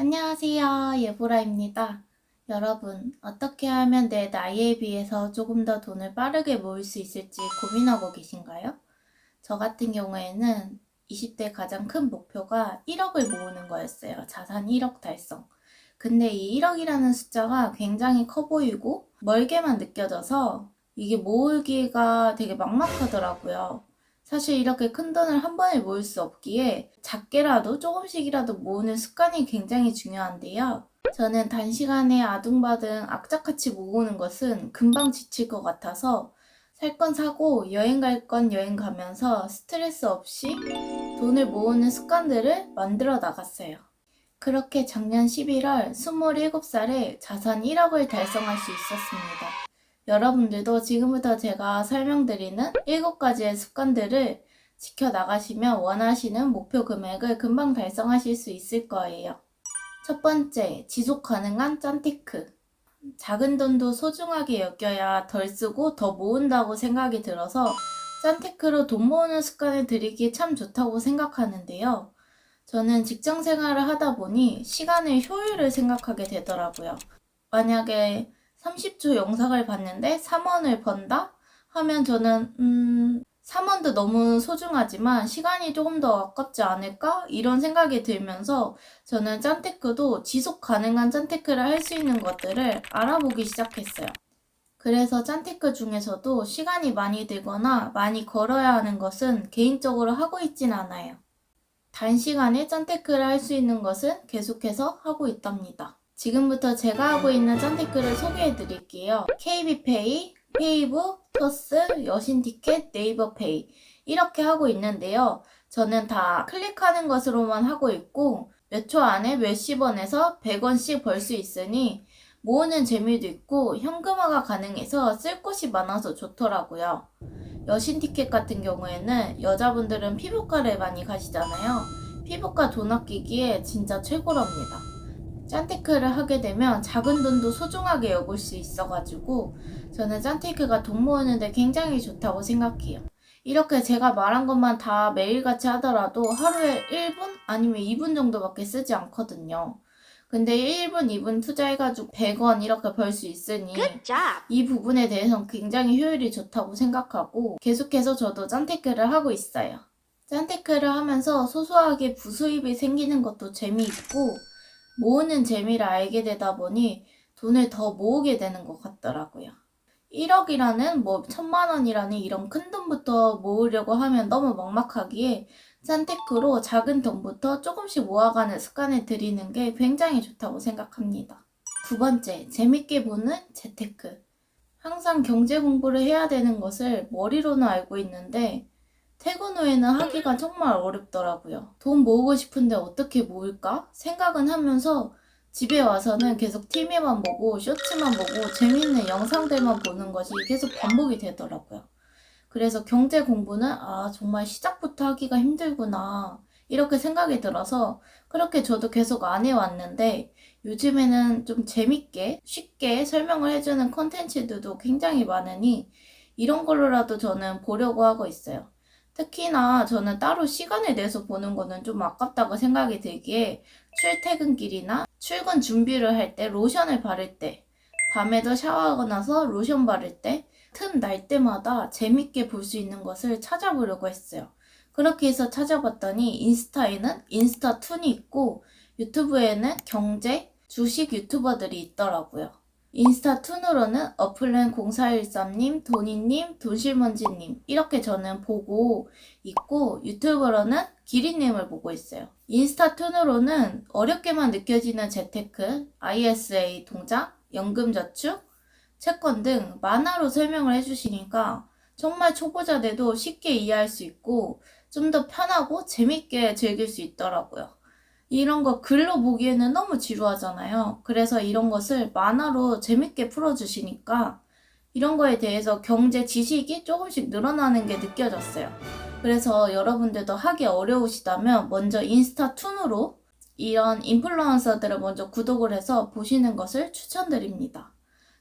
안녕하세요. 예보라입니다. 여러분, 어떻게 하면 내 나이에 비해서 조금 더 돈을 빠르게 모을 수 있을지 고민하고 계신가요? 저 같은 경우에는 20대 가장 큰 목표가 1억을 모으는 거였어요. 자산 1억 달성. 근데 이 1억이라는 숫자가 굉장히 커 보이고 멀게만 느껴져서 이게 모으기가 되게 막막하더라고요. 사실 이렇게 큰 돈을 한 번에 모을 수 없기에 작게라도 조금씩이라도 모으는 습관이 굉장히 중요한데요. 저는 단시간에 아둥바둥 악착같이 모으는 것은 금방 지칠 것 같아서 살 건 사고 여행 갈 건 여행 가면서 스트레스 없이 돈을 모으는 습관들을 만들어 나갔어요. 그렇게 작년 11월 27살에 자산 1억을 달성할 수 있었습니다. 여러분들도 지금부터 제가 설명드리는 7가지의 습관들을 지켜나가시면 원하시는 목표 금액을 금방 달성하실 수 있을 거예요. 첫 번째, 지속 가능한 짠테크. 작은 돈도 소중하게 여겨야 덜 쓰고 더 모은다고 생각이 들어서 짠테크로 돈 모으는 습관을 들이기 참 좋다고 생각하는데요. 저는 직장 생활을 하다 보니 시간의 효율을 생각하게 되더라고요. 만약에 30초 영상을 봤는데 3원을 번다? 하면 저는 3원도 너무 소중하지만 시간이 조금 더 아깝지 않을까? 이런 생각이 들면서 저는 짠테크도 지속 가능한 짠테크를 할 수 있는 것들을 알아보기 시작했어요. 그래서 짠테크 중에서도 시간이 많이 들거나 많이 걸어야 하는 것은 개인적으로 하고 있진 않아요. 단시간에 짠테크를 할 수 있는 것은 계속해서 하고 있답니다. 지금부터 제가 하고 있는 짠테크를 소개해 드릴게요. KB페이, 페이브, 토스, 여신티켓, 네이버페이 이렇게 하고 있는데요. 저는 다 클릭하는 것으로만 하고 있고 몇 초 안에 몇십 원에서 100원씩 벌 수 있으니 모으는 재미도 있고 현금화가 가능해서 쓸 곳이 많아서 좋더라고요. 여신 티켓 같은 경우에는 여자분들은 피부과를 많이 가시잖아요. 피부과 돈 아끼기에 진짜 최고랍니다. 짠테크를 하게 되면 작은 돈도 소중하게 여길 수 있어가지고 저는 짠테크가 돈 모으는데 굉장히 좋다고 생각해요. 이렇게 제가 말한 것만 다 매일같이 하더라도 하루에 1분 아니면 2분 정도밖에 쓰지 않거든요. 근데 1분, 2분 투자해가지고 100원 이렇게 벌 수 있으니 이 부분에 대해서는 굉장히 효율이 좋다고 생각하고 계속해서 저도 짠테크를 하고 있어요. 짠테크를 하면서 소소하게 부수입이 생기는 것도 재미있고 모으는 재미를 알게 되다 보니 돈을 더 모으게 되는 것 같더라고요. 1억이라는 1000만 원이라는 이런 큰 돈부터 모으려고 하면 너무 막막하기에 짠테크로 작은 돈부터 조금씩 모아가는 습관을 들이는 게 굉장히 좋다고 생각합니다. 두 번째, 재밌게 보는 재테크. 항상 경제 공부를 해야 되는 것을 머리로는 알고 있는데 퇴근 후에는 하기가 정말 어렵더라고요. 돈 모으고 싶은데 어떻게 모을까? 생각은 하면서 집에 와서는 계속 TV만 보고 쇼츠만 보고 재밌는 영상들만 보는 것이 계속 반복이 되더라고요. 그래서 경제 공부는 정말 시작부터 하기가 힘들구나 이렇게 생각이 들어서 그렇게 저도 계속 안 해왔는데 요즘에는 좀 재밌게 쉽게 설명을 해주는 콘텐츠들도 굉장히 많으니 이런 걸로라도 저는 보려고 하고 있어요. 특히나 저는 따로 시간을 내서 보는 거는 좀 아깝다고 생각이 들기에 출퇴근길이나 출근 준비를 할 때 로션을 바를 때 밤에도 샤워하고 나서 로션 바를 때 틈 날 때마다 재밌게 볼 수 있는 것을 찾아보려고 했어요. 그렇게 해서 찾아봤더니 인스타에는 인스타2니 있고 유튜브에는 경제, 주식 유튜버들이 있더라고요. 인스타2으로는 어플렌 0413님, 도니님, 돈실먼지님 이렇게 저는 보고 있고 유튜브로는 기리님을 보고 있어요. 인스타2으로는 어렵게만 느껴지는 재테크, ISA 통장, 연금저축, 채권 등 만화로 설명을 해주시니까 정말 초보자들도 쉽게 이해할 수 있고 좀 더 편하고 재밌게 즐길 수 있더라고요. 이런 거 글로 보기에는 너무 지루하잖아요. 그래서 이런 것을 만화로 재밌게 풀어주시니까 이런 거에 대해서 경제 지식이 조금씩 늘어나는 게 느껴졌어요. 그래서 여러분들도 하기 어려우시다면 먼저 인스타2로 이런 인플루언서들을 먼저 구독을 해서 보시는 것을 추천드립니다.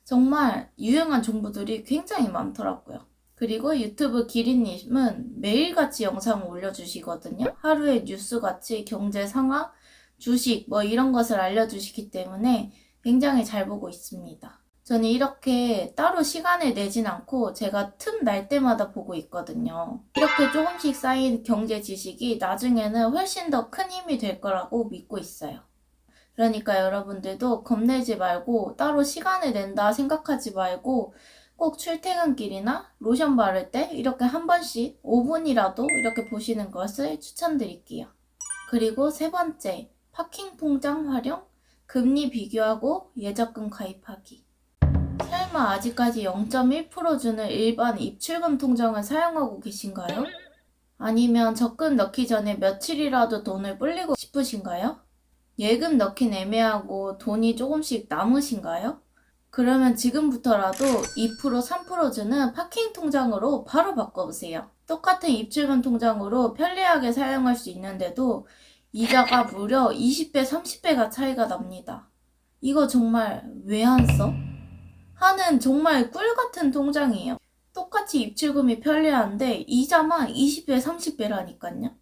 정말 유용한 정보들이 굉장히 많더라고요. 그리고 유튜브 기린님은 매일같이 영상을 올려주시거든요. 하루에 뉴스같이 경제 상황, 주식 뭐 이런 것을 알려주시기 때문에 굉장히 잘 보고 있습니다. 저는 이렇게 따로 시간을 내진 않고 제가 틈 날 때마다 보고 있거든요. 이렇게 조금씩 쌓인 경제 지식이 나중에는 훨씬 더 큰 힘이 될 거라고 믿고 있어요. 그러니까 여러분들도 겁내지 말고 따로 시간을 낸다 생각하지 말고 꼭 출퇴근길이나 로션 바를 때 이렇게 한 번씩 5분이라도 이렇게 보시는 것을 추천드릴게요. 그리고 세 번째, 파킹 통장 활용, 금리 비교하고 예적금 가입하기. 설마 아직까지 0.1% 주는 일반 입출금 통장을 사용하고 계신가요? 아니면 적금 넣기 전에 며칠이라도 돈을 불리고 싶으신가요? 예금 넣긴 애매하고 돈이 조금씩 남으신가요? 그러면 지금부터라도 2%, 3% 주는 파킹 통장으로 바로 바꿔보세요. 똑같은 입출금 통장으로 편리하게 사용할 수 있는데도 이자가 무려 20배, 30배가 차이가 납니다. 이거 정말 왜 안 써? 하는 정말 꿀같은 통장이에요. 똑같이 입출금이 편리한데 이자만 20배, 30배라니까요.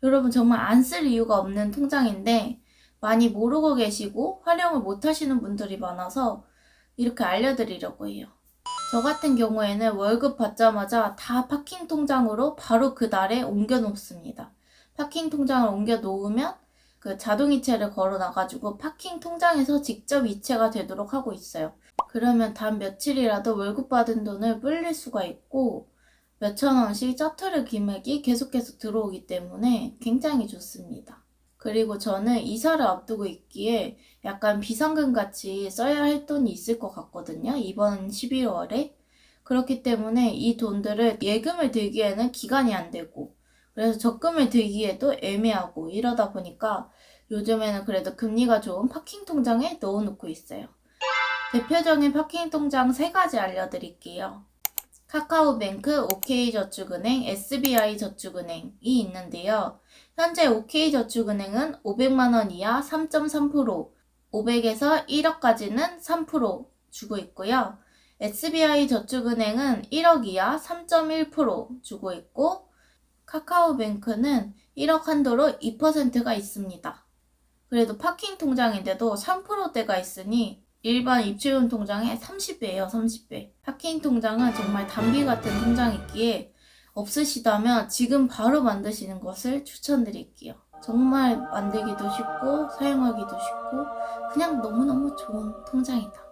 여러분 정말 안 쓸 이유가 없는 통장인데 많이 모르고 계시고 활용을 못 하시는 분들이 많아서 이렇게 알려드리려고 해요. 저 같은 경우에는 월급 받자마자 다 파킹 통장으로 바로 그 날에 옮겨 놓습니다. 파킹 통장을 옮겨 놓으면 그 자동이체를 걸어 놔가지고 파킹 통장에서 직접 이체가 되도록 하고 있어요. 그러면 단 며칠이라도 월급 받은 돈을 불릴 수가 있고 몇천 원씩 짜투리 금액이 계속해서 들어오기 때문에 굉장히 좋습니다. 그리고 저는 이사를 앞두고 있기에 약간 비상금 같이 써야 할 돈이 있을 것 같거든요. 이번 12월에. 그렇기 때문에 이 돈들을 예금을 들기에는 기간이 안 되고 그래서 적금을 들기에도 애매하고 이러다 보니까 요즘에는 그래도 금리가 좋은 파킹 통장에 넣어놓고 있어요. 대표적인 파킹 통장 3가지 알려드릴게요. 카카오뱅크, OK저축은행, SBI저축은행이 있는데요. 현재 OK저축은행은 500만원 이하 3.3%, 500에서 1억까지는 3% 주고 있고요. SBI저축은행은 1억 이하 3.1% 주고 있고 카카오뱅크는 1억 한도로 2%가 있습니다. 그래도 파킹 통장인데도 3%대가 있으니 일반 입출금 통장의 30배예요, 30배. 파킹 통장은 정말 단비 같은 통장이기에 없으시다면 지금 바로 만드시는 것을 추천드릴게요. 정말 만들기도 쉽고 사용하기도 쉽고 그냥 너무너무 좋은 통장이다.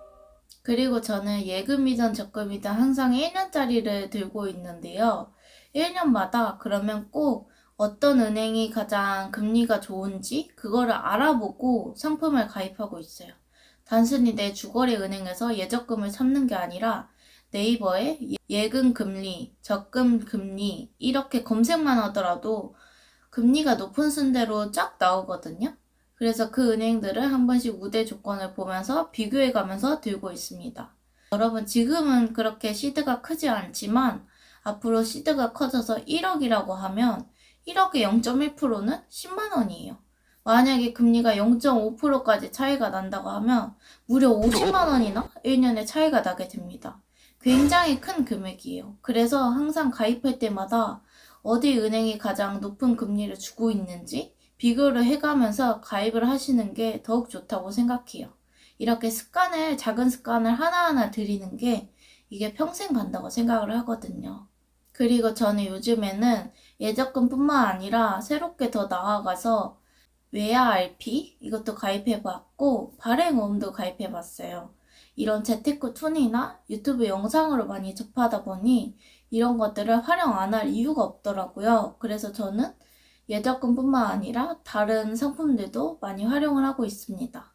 그리고 저는 예금이든 적금이든 항상 1년짜리를 들고 있는데요. 1년마다 그러면 꼭 어떤 은행이 가장 금리가 좋은지 그거를 알아보고 상품을 가입하고 있어요. 단순히 내 주거래 은행에서 예적금을 찾는 게 아니라 네이버에 예금 금리, 적금 금리 이렇게 검색만 하더라도 금리가 높은 순대로 쫙 나오거든요. 그래서 그 은행들을 한 번씩 우대 조건을 보면서 비교해 가면서 들고 있습니다. 여러분 지금은 그렇게 시드가 크지 않지만 앞으로 시드가 커져서 1억이라고 하면 1억의 0.1%는 10만 원이에요. 만약에 금리가 0.5%까지 차이가 난다고 하면 무려 50만 원이나 1년에 차이가 나게 됩니다. 굉장히 큰 금액이에요. 그래서 항상 가입할 때마다 어디 은행이 가장 높은 금리를 주고 있는지 비교를 해가면서 가입을 하시는 게 더욱 좋다고 생각해요. 이렇게 작은 습관을 하나하나 들이는 게 이게 평생 간다고 생각을 하거든요. 그리고 저는 요즘에는 예적금뿐만 아니라 새롭게 더 나아가서 외야 RP 이것도 가입해봤고 발행보험도 가입해봤어요. 이런 재테크 툰이나 유튜브 영상으로 많이 접하다 보니 이런 것들을 활용 안 할 이유가 없더라고요. 그래서 저는 예적금뿐만 아니라 다른 상품들도 많이 활용을 하고 있습니다.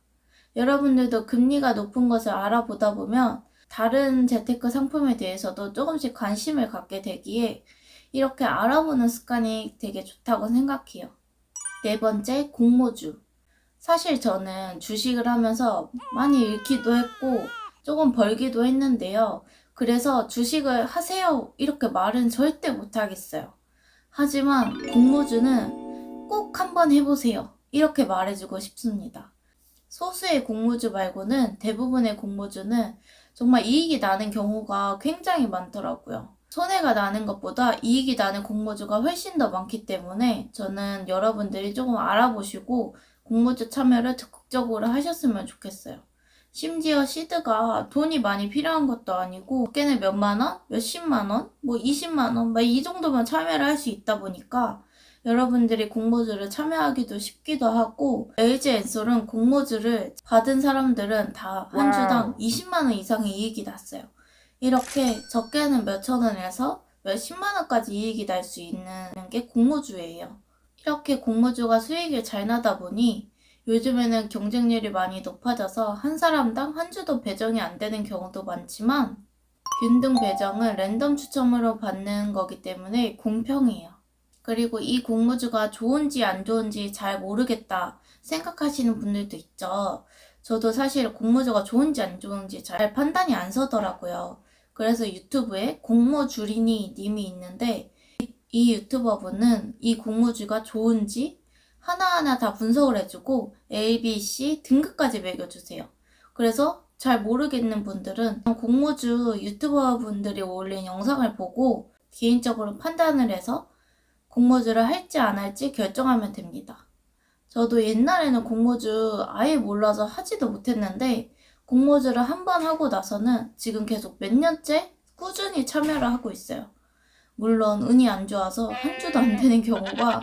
여러분들도 금리가 높은 것을 알아보다 보면 다른 재테크 상품에 대해서도 조금씩 관심을 갖게 되기에 이렇게 알아보는 습관이 되게 좋다고 생각해요. 4번째, 공모주. 사실 저는 주식을 하면서 많이 잃기도 했고 조금 벌기도 했는데요. 그래서 주식을 하세요 이렇게 말은 절대 못하겠어요. 하지만 공모주는 꼭 한번 해보세요 이렇게 말해주고 싶습니다. 소수의 공모주 말고는 대부분의 공모주는 정말 이익이 나는 경우가 굉장히 많더라고요. 손해가 나는 것보다 이익이 나는 공모주가 훨씬 더 많기 때문에 저는 여러분들이 조금 알아보시고 공모주 참여를 적극적으로 하셨으면 좋겠어요. 심지어 시드가 돈이 많이 필요한 것도 아니고 적게는 몇만 원, 몇십만 원, 뭐 20만 원, 막 이 정도만 참여를 할 수 있다 보니까 여러분들이 공모주를 참여하기도 쉽기도 하고 LG 엔솔은 공모주를 받은 사람들은 다 한 주당 20만 원 이상의 이익이 났어요. 이렇게 적게는 몇천 원에서 몇십만 원까지 이익이 날 수 있는 게 공모주예요. 이렇게 공모주가 수익이 잘 나다 보니 요즘에는 경쟁률이 많이 높아져서 한 사람당 한 주도 배정이 안 되는 경우도 많지만 균등 배정은 랜덤 추첨으로 받는 거기 때문에 공평해요. 그리고 이 공모주가 좋은지 안 좋은지 잘 모르겠다 생각하시는 분들도 있죠. 저도 사실 공모주가 좋은지 안 좋은지 잘 판단이 안 서더라고요. 그래서 유튜브에 공모주린이 님이 있는데 이 유튜버분은 이 공모주가 좋은지 하나하나 다 분석을 해주고 A, B, C 등급까지 매겨주세요. 그래서 잘 모르겠는 분들은 공모주 유튜버 분들이 올린 영상을 보고 개인적으로 판단을 해서 공모주를 할지 안 할지 결정하면 됩니다. 저도 옛날에는 공모주 아예 몰라서 하지도 못했는데 공모주를 한 번 하고 나서는 지금 계속 몇 년째 꾸준히 참여를 하고 있어요. 물론 운이 안 좋아서 한 주도 안 되는 경우가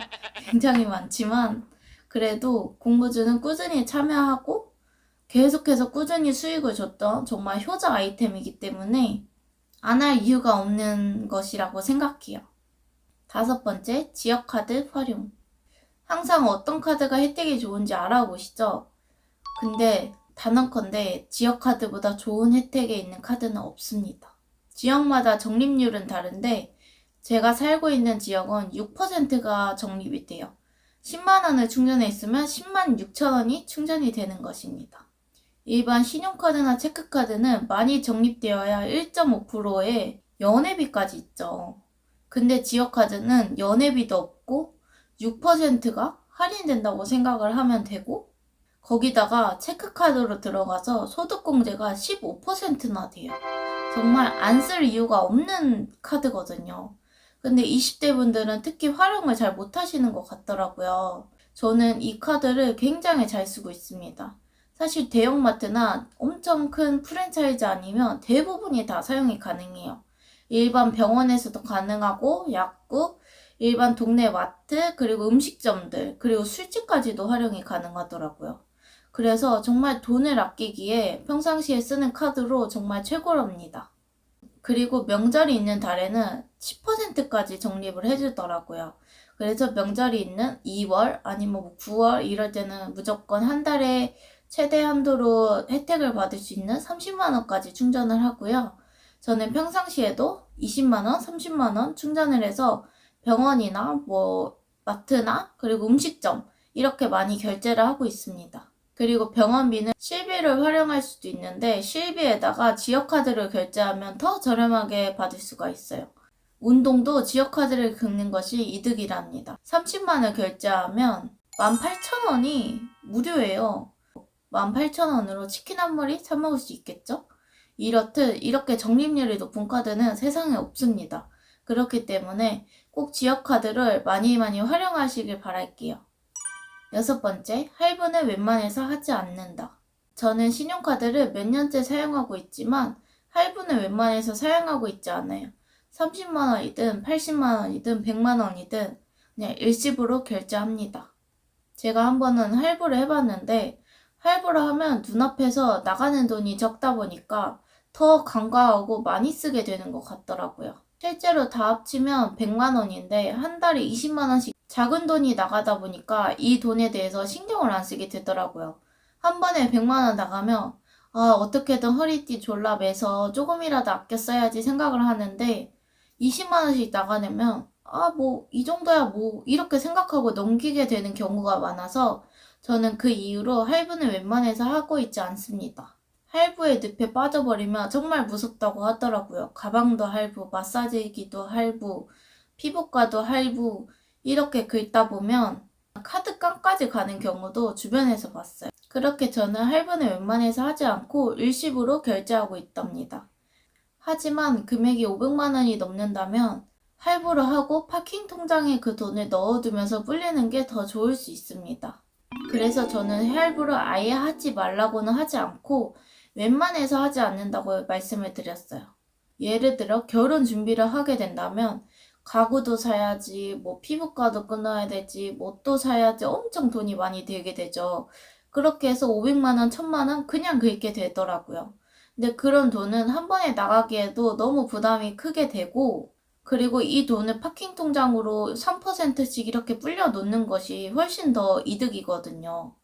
굉장히 많지만 그래도 공모주는 꾸준히 참여하고 계속해서 꾸준히 수익을 줬던 정말 효자 아이템이기 때문에 안 할 이유가 없는 것이라고 생각해요. 5번째, 지역카드 활용. 항상 어떤 카드가 혜택이 좋은지 알아보시죠? 근데 단언컨대 지역카드보다 좋은 혜택이 있는 카드는 없습니다. 지역마다 적립률은 다른데 제가 살고 있는 지역은 6%가 적립이 돼요. 10만원을 충전해 있으면 10만 6천원이 충전이 되는 것입니다. 일반 신용카드나 체크카드는 많이 적립되어야 1.5%의 연회비까지 있죠. 근데 지역카드는 연회비도 없고 6%가 할인된다고 생각을 하면 되고 거기다가 체크카드로 들어가서 소득공제가 15%나 돼요. 정말 안 쓸 이유가 없는 카드거든요. 근데 20대 분들은 특히 활용을 잘 못하시는 것 같더라고요. 저는 이 카드를 굉장히 잘 쓰고 있습니다. 사실 대형마트나 엄청 큰 프랜차이즈 아니면 대부분이 다 사용이 가능해요. 일반 병원에서도 가능하고 약국, 일반 동네 마트, 그리고 음식점들, 그리고 술집까지도 활용이 가능하더라고요. 그래서 정말 돈을 아끼기에 평상시에 쓰는 카드로 정말 최고랍니다. 그리고 명절이 있는 달에는 10%까지 적립을 해주더라고요. 그래서 명절이 있는 2월 아니면 뭐 9월 이럴 때는 무조건 한 달에 최대 한도로 혜택을 받을 수 있는 30만원까지 충전을 하고요. 저는 평상시에도 20만원, 30만원 충전을 해서 병원이나 뭐 마트나 그리고 음식점 이렇게 많이 결제를 하고 있습니다. 그리고 병원비는 실비를 활용할 수도 있는데 실비에다가 지역카드를 결제하면 더 저렴하게 받을 수가 있어요. 운동도 지역카드를 긁는 것이 이득이랍니다. 30만원 결제하면 18,000원이 무료예요. 18,000원으로 치킨 한 마리 사 먹을 수 있겠죠? 이렇듯 이렇게 적립률이 높은 카드는 세상에 없습니다. 그렇기 때문에 꼭 지역카드를 많이 활용하시길 바랄게요. 6번째, 할부는 웬만해서 하지 않는다. 저는 신용카드를 몇 년째 사용하고 있지만 할부는 웬만해서 사용하고 있지 않아요. 30만원이든 80만원이든 100만원이든 그냥 일시불로 결제합니다. 제가 한 번은 할부를 해봤는데 할부를 하면 눈앞에서 나가는 돈이 적다 보니까 더 간과하고 많이 쓰게 되는 것 같더라고요. 실제로 다 합치면 100만원인데 한 달에 20만원씩 작은 돈이 나가다 보니까 이 돈에 대해서 신경을 안 쓰게 되더라고요. 한 번에 100만원 나가면 어떻게든 허리띠 졸라 매서 조금이라도 아껴 써야지 생각을 하는데 20만원씩 나가려면 뭐 이 정도야 뭐 이렇게 생각하고 넘기게 되는 경우가 많아서 저는 그 이후로 할부는 웬만해서 하고 있지 않습니다. 할부의 늪에 빠져버리면 정말 무섭다고 하더라고요. 가방도 할부, 마사지기도 할부, 피부과도 할부 이렇게 긁다 보면 카드깡까지 가는 경우도 주변에서 봤어요. 그렇게 저는 할부는 웬만해서 하지 않고 일시불로 결제하고 있답니다. 하지만 금액이 500만원이 넘는다면 할부를 하고 파킹 통장에 그 돈을 넣어두면서 불리는 게 더 좋을 수 있습니다. 그래서 저는 할부를 아예 하지 말라고는 하지 않고 웬만해서 하지 않는다고 말씀을 드렸어요. 예를 들어 결혼 준비를 하게 된다면 가구도 사야지, 뭐 피부과도 끊어야 되지, 뭣도 사야지 엄청 돈이 많이 들게 되죠. 그렇게 해서 500만 원, 1000만 원 그냥 긁게 되더라고요. 근데 그런 돈은 한 번에 나가기에도 너무 부담이 크게 되고, 그리고 이 돈을 파킹 통장으로 3%씩 이렇게 불려 놓는 것이 훨씬 더 이득이거든요.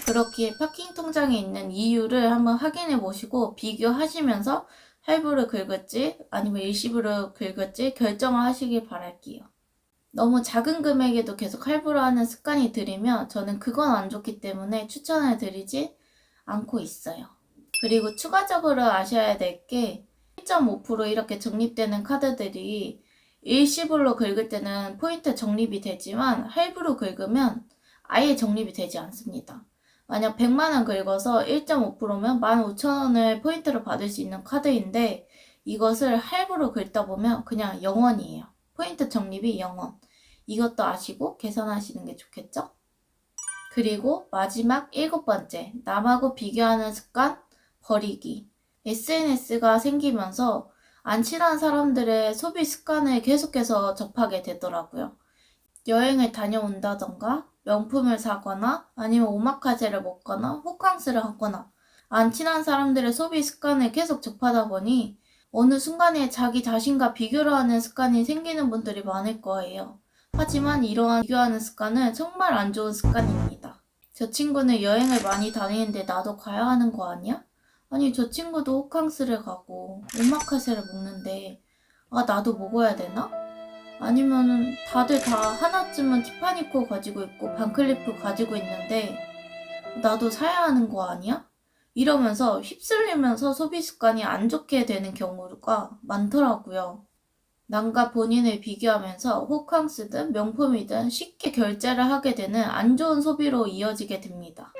그렇기에 파킹 통장에 있는 이유를 한번 확인해 보시고 비교하시면서 할부를 긁을지 아니면 일시불을 긁을지 결정을 하시길 바랄게요. 너무 작은 금액에도 계속 할부를 하는 습관이 들이면 저는 그건 안 좋기 때문에 추천을 드리지 않고 있어요. 그리고 추가적으로 아셔야 될 게 1.5% 이렇게 적립되는 카드들이 일시불로 긁을 때는 포인트 적립이 되지만 할부로 긁으면 아예 적립이 되지 않습니다. 만약 100만 원 긁어서 1.5%면 15,000원을 포인트로 받을 수 있는 카드인데 이것을 할부로 긁다 보면 그냥 0원이에요. 포인트 적립이 0원. 이것도 아시고 계산하시는 게 좋겠죠? 그리고 마지막 7번째, 남하고 비교하는 습관 버리기. SNS가 생기면서 안 친한 사람들의 소비 습관을 계속해서 접하게 되더라고요. 여행을 다녀온다던가 명품을 사거나 아니면 오마카세를 먹거나 호캉스를 하거나 안 친한 사람들의 소비 습관을 계속 접하다 보니 어느 순간에 자기 자신과 비교를 하는 습관이 생기는 분들이 많을 거예요. 하지만 이러한 비교하는 습관은 정말 안 좋은 습관입니다. 저 친구는 여행을 많이 다니는데 나도 가야 하는 거 아니야? 아니 저 친구도 호캉스를 가고 오마카세를 먹는데 나도 먹어야 되나? 아니면은 다들 다 하나쯤은 티파니코 가지고 있고 반클리프 가지고 있는데 나도 사야 하는 거 아니야? 이러면서 휩쓸리면서 소비 습관이 안 좋게 되는 경우가 많더라고요. 남과 본인을 비교하면서 호캉스든 명품이든 쉽게 결제를 하게 되는 안 좋은 소비로 이어지게 됩니다.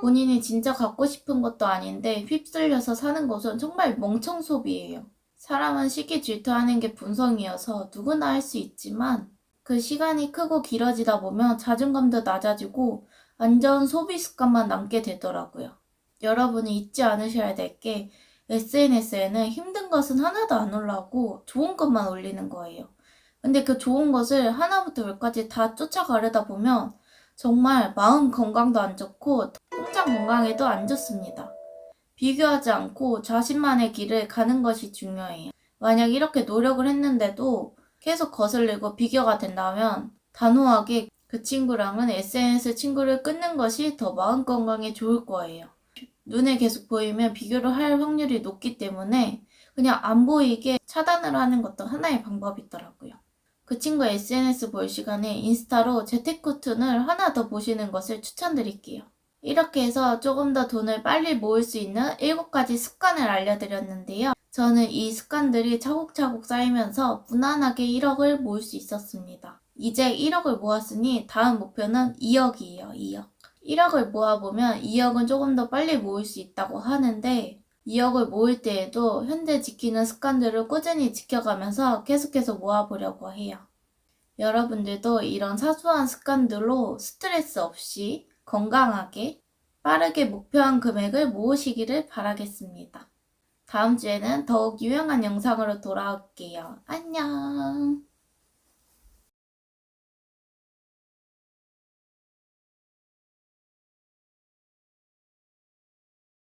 본인이 진짜 갖고 싶은 것도 아닌데 휩쓸려서 사는 것은 정말 멍청 소비예요. 사람은 시기 질투하는 게 본성이어서 누구나 할 수 있지만 그 시간이 크고 길어지다 보면 자존감도 낮아지고 안 좋은 소비 습관만 남게 되더라고요. 여러분이 잊지 않으셔야 될 게 SNS에는 힘든 것은 하나도 안 올라오고 좋은 것만 올리는 거예요. 근데 그 좋은 것을 하나부터 열까지 다 쫓아가려다 보면 정말 마음 건강도 안 좋고 통장 건강에도 안 좋습니다. 비교하지 않고 자신만의 길을 가는 것이 중요해요. 만약 이렇게 노력을 했는데도 계속 거슬리고 비교가 된다면 단호하게 그 친구랑은 SNS 친구를 끊는 것이 더 마음 건강에 좋을 거예요. 눈에 계속 보이면 비교를 할 확률이 높기 때문에 그냥 안 보이게 차단을 하는 것도 하나의 방법이더라고요. 그 친구 SNS 볼 시간에 인스타로 재테크툰을 하나 더 보시는 것을 추천드릴게요. 이렇게 해서 조금 더 돈을 빨리 모을 수 있는 7가지 습관을 알려드렸는데요. 저는 이 습관들이 차곡차곡 쌓이면서 무난하게 1억을 모을 수 있었습니다. 이제 1억을 모았으니 다음 목표는 2억이에요. 2억. 1억을 모아보면 2억은 조금 더 빨리 모을 수 있다고 하는데 2억을 모을 때에도 현재 지키는 습관들을 꾸준히 지켜가면서 계속해서 모아보려고 해요. 여러분들도 이런 사소한 습관들로 스트레스 없이 건강하게 빠르게 목표한 금액을 모으시기를 바라겠습니다. 다음 주에는 더욱 유용한 영상으로 돌아올게요. 안녕!